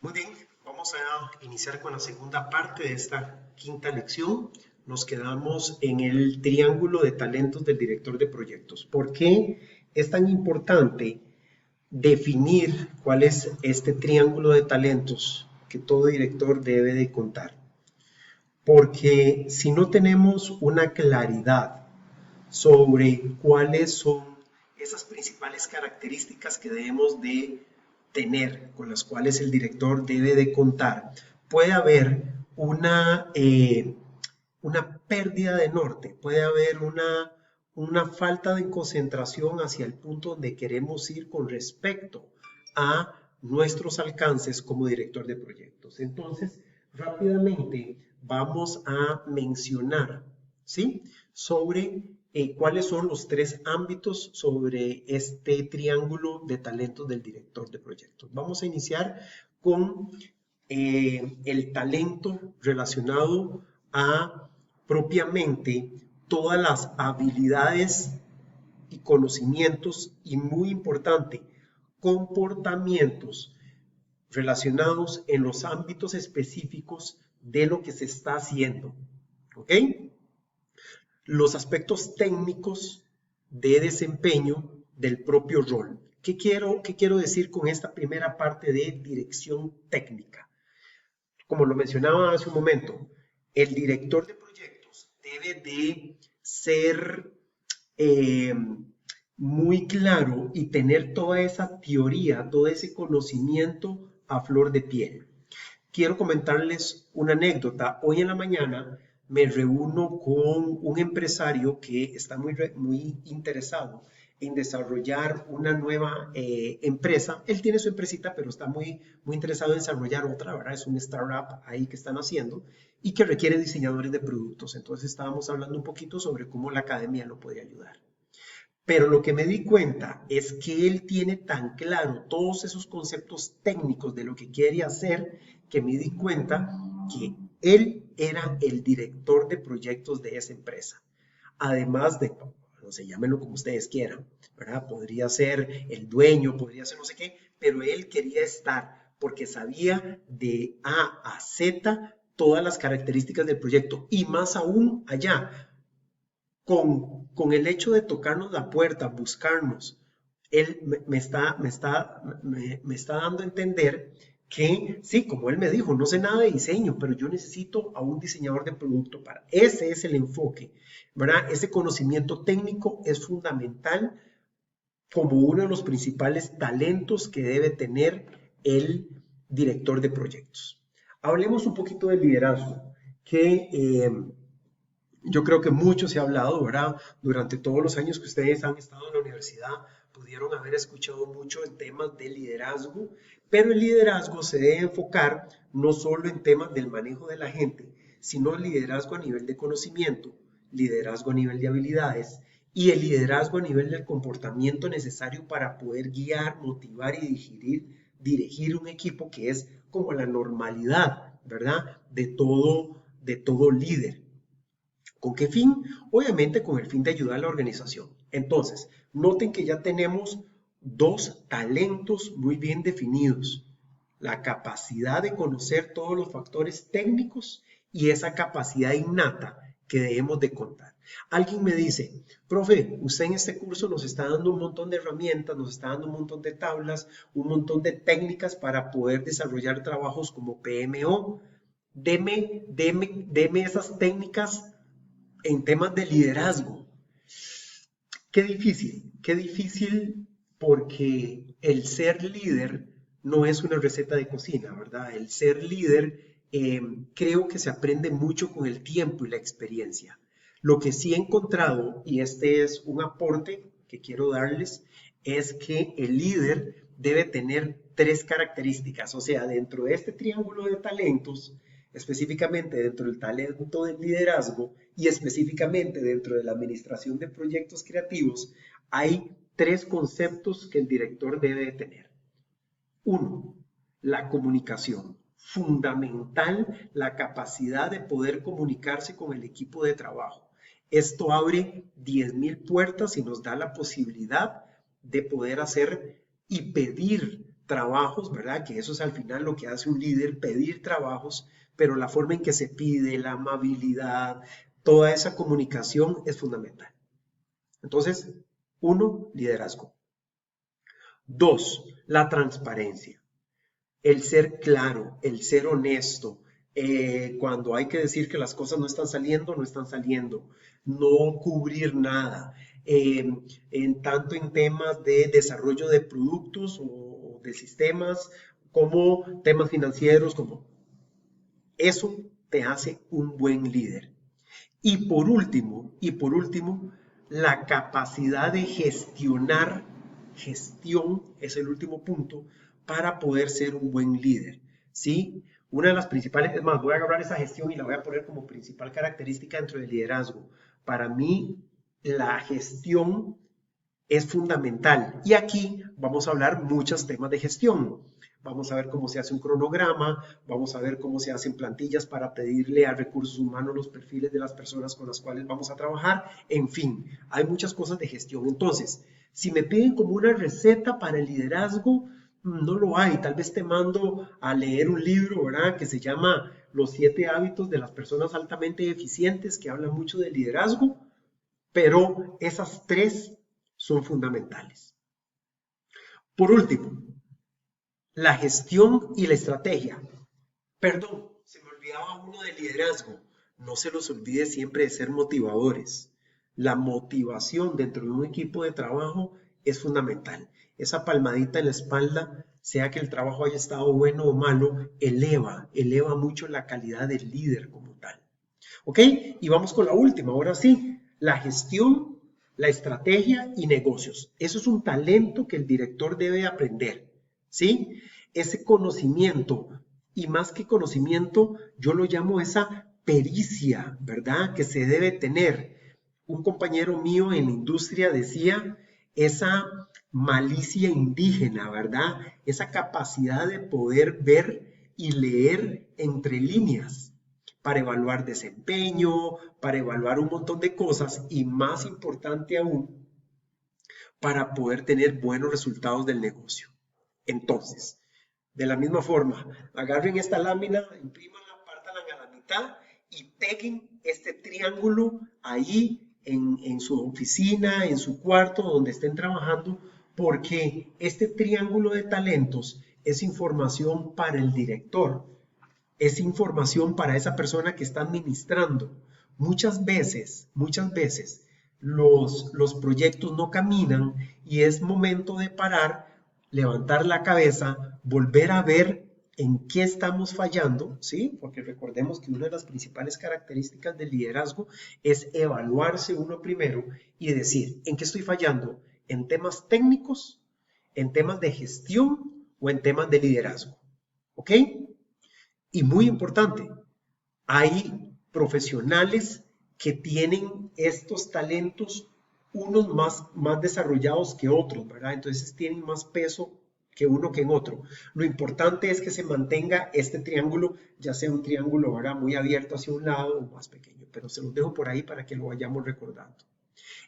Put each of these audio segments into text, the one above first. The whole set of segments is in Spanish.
Muy bien, vamos a iniciar con la segunda parte de esta quinta lección. Nos quedamos en el triángulo de talentos del director de proyectos. ¿Por qué es tan importante definir cuál es este triángulo de talentos que todo director debe de contar? Porque si no tenemos una claridad sobre cuáles son esas principales características que debemos de tener, con las cuales el director debe de contar, puede haber una pérdida de norte, puede haber una falta de concentración hacia el punto donde queremos ir con respecto a nuestros alcances como director de proyectos. Entonces, rápidamente vamos a mencionar, ¿sí?, sobre cuáles son los tres ámbitos sobre este triángulo de talentos del director de proyectos. Vamos a iniciar con el talento relacionado a propiamente todas las habilidades y conocimientos y, muy importante, comportamientos relacionados en los ámbitos específicos de lo que se está haciendo. ¿Ok? Los aspectos técnicos de desempeño del propio rol. ¿Qué quiero decir con esta primera parte de dirección técnica? Como lo mencionaba hace un momento, el director de proyectos debe de ser eh, muy claro y tener toda esa teoría, todo ese conocimiento a flor de piel. Quiero comentarles una anécdota. Hoy en la mañana me reúno con un empresario que está muy interesado en desarrollar una nueva empresa. Él tiene su empresita, pero está muy interesado en desarrollar otra, ¿verdad? Es un startup ahí que están haciendo y que requiere diseñadores de productos. Entonces estábamos hablando un poquito sobre cómo la academia lo puede ayudar. Pero lo que me di cuenta es que él tiene tan claro todos esos conceptos técnicos de lo que quiere hacer, que me di cuenta que él era el director de proyectos de esa empresa. Además de, no sé, llámenlo como ustedes quieran, ¿verdad? Podría ser el dueño, podría ser no sé qué, pero él quería estar porque sabía de A a Z todas las características del proyecto y más aún allá, con el hecho de tocarnos la puerta, buscarnos, él me está dando a entender que, sí, como él me dijo, no sé nada de diseño, pero yo necesito a un diseñador de producto para. Ese es el enfoque, ¿verdad? Ese conocimiento técnico es fundamental como uno de los principales talentos que debe tener el director de proyectos. Hablemos un poquito del liderazgo, que yo creo que mucho se ha hablado, ¿verdad? Durante todos los años que ustedes han estado en la universidad, pudieron haber escuchado mucho en temas de liderazgo, pero el liderazgo se debe enfocar no solo en temas del manejo de la gente, sino el liderazgo a nivel de conocimiento, liderazgo a nivel de habilidades y el liderazgo a nivel del comportamiento necesario para poder guiar, motivar y dirigir un equipo, que es como la normalidad, ¿verdad? De todo líder. ¿Con qué fin? Obviamente con el fin de ayudar a la organización. Entonces, noten que ya tenemos dos talentos muy bien definidos. La capacidad de conocer todos los factores técnicos y esa capacidad innata que debemos de contar. Alguien me dice, profe, usted en este curso nos está dando un montón de herramientas, nos está dando un montón de tablas, un montón de técnicas para poder desarrollar trabajos como PMO. Deme esas técnicas en temas de liderazgo. Qué difícil, porque el ser líder no es una receta de cocina, ¿verdad? El ser líder creo que se aprende mucho con el tiempo y la experiencia. Lo que sí he encontrado, y este es un aporte que quiero darles, es que el líder debe tener tres características. O sea, dentro de este triángulo de talentos, específicamente dentro del talento del liderazgo y específicamente dentro de la administración de proyectos creativos, hay tres conceptos que el director debe de tener. Uno, la comunicación. Fundamental la capacidad de poder comunicarse con el equipo de trabajo. Esto abre 10.000 puertas y nos da la posibilidad de poder hacer y pedir trabajos, ¿verdad? Que eso es al final lo que hace un líder, pedir trabajos, pero la forma en que se pide, la amabilidad, toda esa comunicación es fundamental. Entonces, 1, liderazgo. 2, la transparencia. El ser claro, el ser honesto. Cuando hay que decir que las cosas no están saliendo, no están saliendo. No cubrir nada. Tanto en temas de desarrollo de productos o de sistemas, como temas financieros, como eso te hace un buen líder. Y por último, la capacidad de gestionar, gestión es el último punto, para poder ser un buen líder, ¿sí? Una de las principales, es más, voy a agarrar esa gestión y la voy a poner como principal característica dentro del liderazgo. Para mí, la gestión es fundamental. Y aquí vamos a hablar muchos temas de gestión. Vamos a ver cómo se hace un cronograma, vamos a ver cómo se hacen plantillas para pedirle a recursos humanos los perfiles de las personas con las cuales vamos a trabajar. En fin, hay muchas cosas de gestión. Entonces, si me piden como una receta para el liderazgo, no lo hay. Tal vez te mando a leer un libro, ¿verdad? Que se llama Los 7 hábitos de las personas altamente eficientes, que habla mucho de liderazgo, pero esas 3 son fundamentales. Por último, la gestión y la estrategia. Perdón, se me olvidaba uno del liderazgo. No se los olvide siempre de ser motivadores. La motivación dentro de un equipo de trabajo es fundamental. Esa palmadita en la espalda, sea que el trabajo haya estado bueno o malo, eleva mucho la calidad del líder como tal. ¿Ok? Y vamos con la última, ahora sí, la gestión, la estrategia y negocios. Eso es un talento que el director debe aprender. ¿Sí? Ese conocimiento, y más que conocimiento, yo lo llamo esa pericia, ¿verdad? Que se debe tener. Un compañero mío en la industria decía esa malicia indígena, ¿verdad? Esa capacidad de poder ver y leer entre líneas para evaluar desempeño, para evaluar un montón de cosas y más importante aún, para poder tener buenos resultados del negocio. Entonces, de la misma forma, agarren esta lámina, imprímanla, pártanla a la mitad y peguen este triángulo ahí en su oficina, en su cuarto, donde estén trabajando, porque este triángulo de talentos es información para el director, es información para esa persona que está administrando. Muchas veces los proyectos no caminan y es momento de parar, levantar la cabeza, volver a ver en qué estamos fallando, ¿sí? Porque recordemos que una de las principales características del liderazgo es evaluarse uno primero y decir, ¿en qué estoy fallando? ¿En temas técnicos? ¿En temas de gestión? ¿O en temas de liderazgo? ¿Ok? Y muy importante, hay profesionales que tienen estos talentos, unos más desarrollados que otros, ¿verdad? Entonces tienen más peso que uno que en otro. Lo importante es que se mantenga este triángulo, ya sea un triángulo, ¿verdad? Muy abierto hacia un lado o más pequeño, pero se los dejo por ahí para que lo vayamos recordando.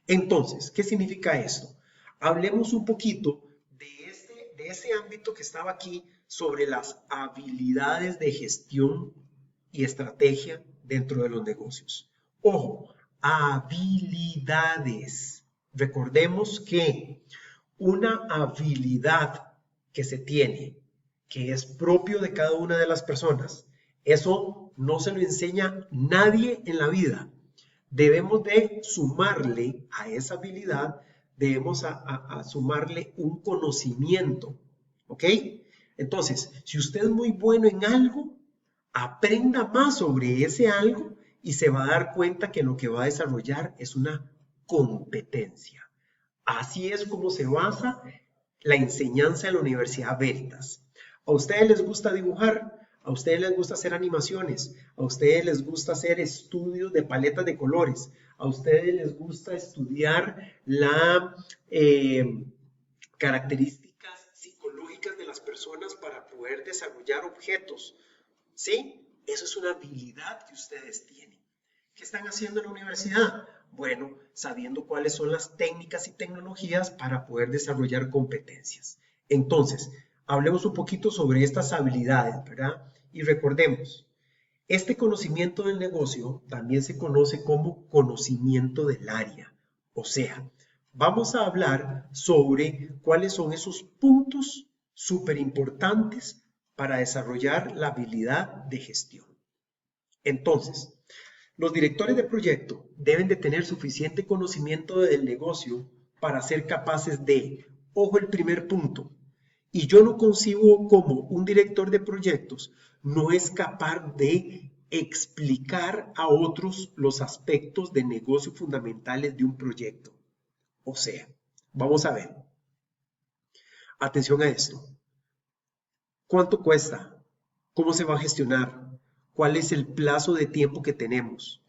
Entonces, ¿qué significa esto? Hablemos un poquito de ese ámbito que estaba aquí sobre las habilidades de gestión y estrategia dentro de los negocios. Ojo, habilidades. Recordemos que una habilidad que se tiene, que es propio de cada una de las personas, eso no se lo enseña nadie en la vida. Debemos de sumarle a esa habilidad, debemos a sumarle un conocimiento, ¿ok? Entonces, si usted es muy bueno en algo, aprenda más sobre ese algo y se va a dar cuenta que lo que va a desarrollar es una competencia. Así es como se basa la enseñanza en la Universidad Veritas. ¿A ustedes les gusta dibujar? ¿A ustedes les gusta hacer animaciones? ¿A ustedes les gusta hacer estudios de paletas de colores? ¿A ustedes les gusta estudiar las características psicológicas de las personas para poder desarrollar objetos? ¿Sí? Eso es una habilidad que ustedes tienen. ¿Qué están haciendo en la universidad? Bueno, sabiendo cuáles son las técnicas y tecnologías para poder desarrollar competencias. Entonces, hablemos un poquito sobre estas habilidades, ¿verdad? Y recordemos, este conocimiento del negocio también se conoce como conocimiento del área. O sea, vamos a hablar sobre cuáles son esos puntos súper importantes para desarrollar la habilidad de gestión. Entonces, los directores de proyecto deben de tener suficiente conocimiento del negocio para ser capaces de, ojo el primer punto, y yo lo concibo como un director de proyectos no es capaz de explicar a otros los aspectos de negocio fundamentales de un proyecto. O sea, vamos a ver. Atención a esto. ¿Cuánto cuesta? ¿Cómo se va a gestionar? ¿Cuál es el plazo de tiempo que tenemos?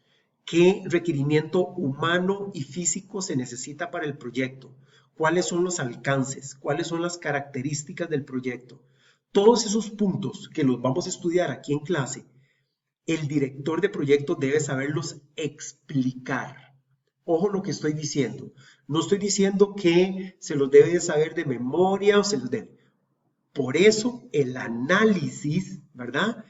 ¿Qué requerimiento humano y físico se necesita para el proyecto? ¿Cuáles son los alcances? ¿Cuáles son las características del proyecto? Todos esos puntos que los vamos a estudiar aquí en clase, el director de proyecto debe saberlos explicar. Ojo lo que estoy diciendo. No estoy diciendo que se los debe de saber de memoria o se los debe. Por eso el análisis, ¿verdad?,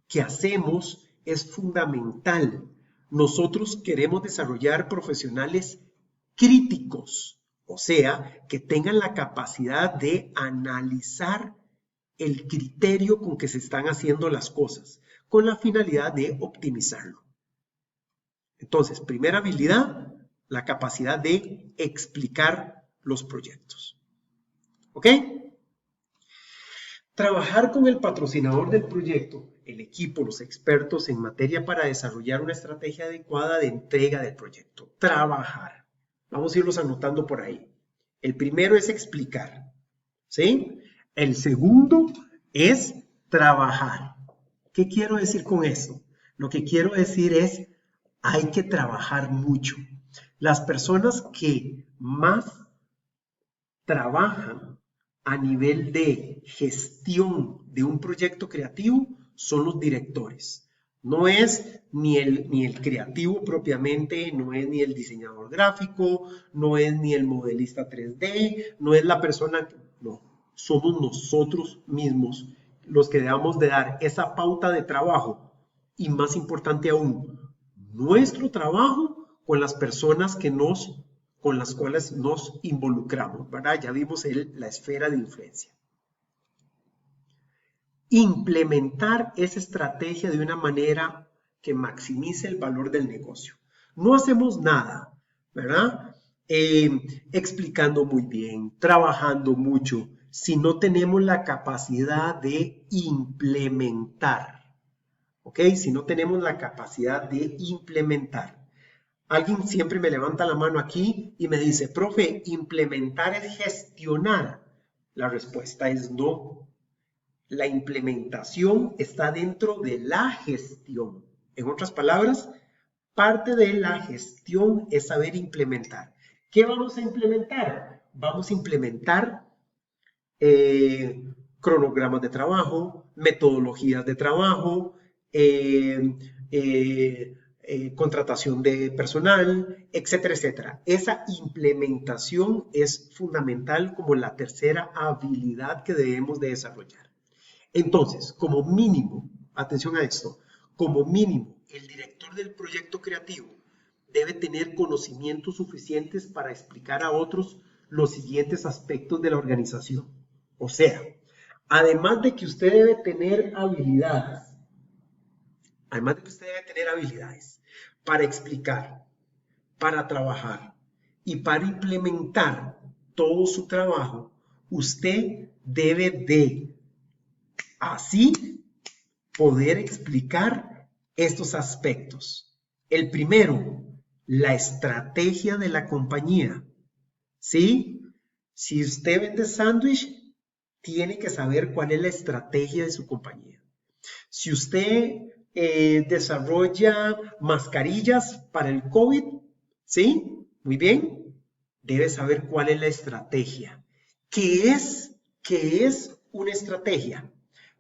que hacemos es fundamental. Nosotros queremos desarrollar profesionales críticos, o sea, que tengan la capacidad de analizar el criterio con que se están haciendo las cosas, con la finalidad de optimizarlo. Entonces, primera habilidad, la capacidad de explicar los proyectos. ¿Ok? Trabajar con el patrocinador del proyecto, el equipo, los expertos en materia para desarrollar una estrategia adecuada de entrega del proyecto. Trabajar. Vamos a irlos anotando por ahí. El primero es explicar, ¿sí? El segundo es trabajar. ¿Qué quiero decir con esto? Lo que quiero decir es, hay que trabajar mucho. Las personas que más trabajan a nivel de gestión de un proyecto creativo son los directores. No es ni el creativo propiamente, no es ni el diseñador gráfico, no es ni el modelista 3D, no es la persona, no, somos nosotros mismos los que debemos de dar esa pauta de trabajo y más importante aún, nuestro trabajo con las personas con las cuales nos involucramos, ¿verdad? Ya vimos la esfera de influencia. Implementar esa estrategia de una manera que maximice el valor del negocio. No hacemos nada, ¿verdad? Explicando muy bien, trabajando mucho, si no tenemos la capacidad de implementar, ¿ok? Si no tenemos la capacidad de implementar. Alguien siempre me levanta la mano aquí y me dice, profe, implementar es gestionar. La respuesta es no. La implementación está dentro de la gestión. En otras palabras, parte de la gestión es saber implementar. ¿Qué vamos a implementar? Vamos a implementar cronogramas de trabajo, metodologías de trabajo, contratación de personal, etcétera, etcétera. Esa implementación es fundamental como la tercera habilidad que debemos de desarrollar. Entonces, como mínimo, atención a esto, como mínimo, el director del proyecto creativo debe tener conocimientos suficientes para explicar a otros los siguientes aspectos de la organización. O sea, además de que usted debe tener habilidades, para explicar, para trabajar y para implementar todo su trabajo, usted debe de así poder explicar estos aspectos. El primero, la estrategia de la compañía. ¿Sí? Si usted vende sándwich, tiene que saber cuál es la estrategia de su compañía. Si usted desarrolla mascarillas para el COVID, ¿sí? Muy bien. Debe saber cuál es la estrategia. ¿Qué es una estrategia?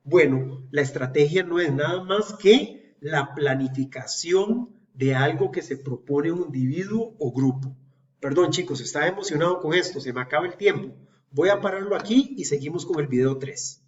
Bueno, la estrategia no es nada más que la planificación de algo que se propone un individuo o grupo. Perdón, chicos, estaba emocionado con esto, se me acaba el tiempo. Voy a pararlo aquí y seguimos con el video 3.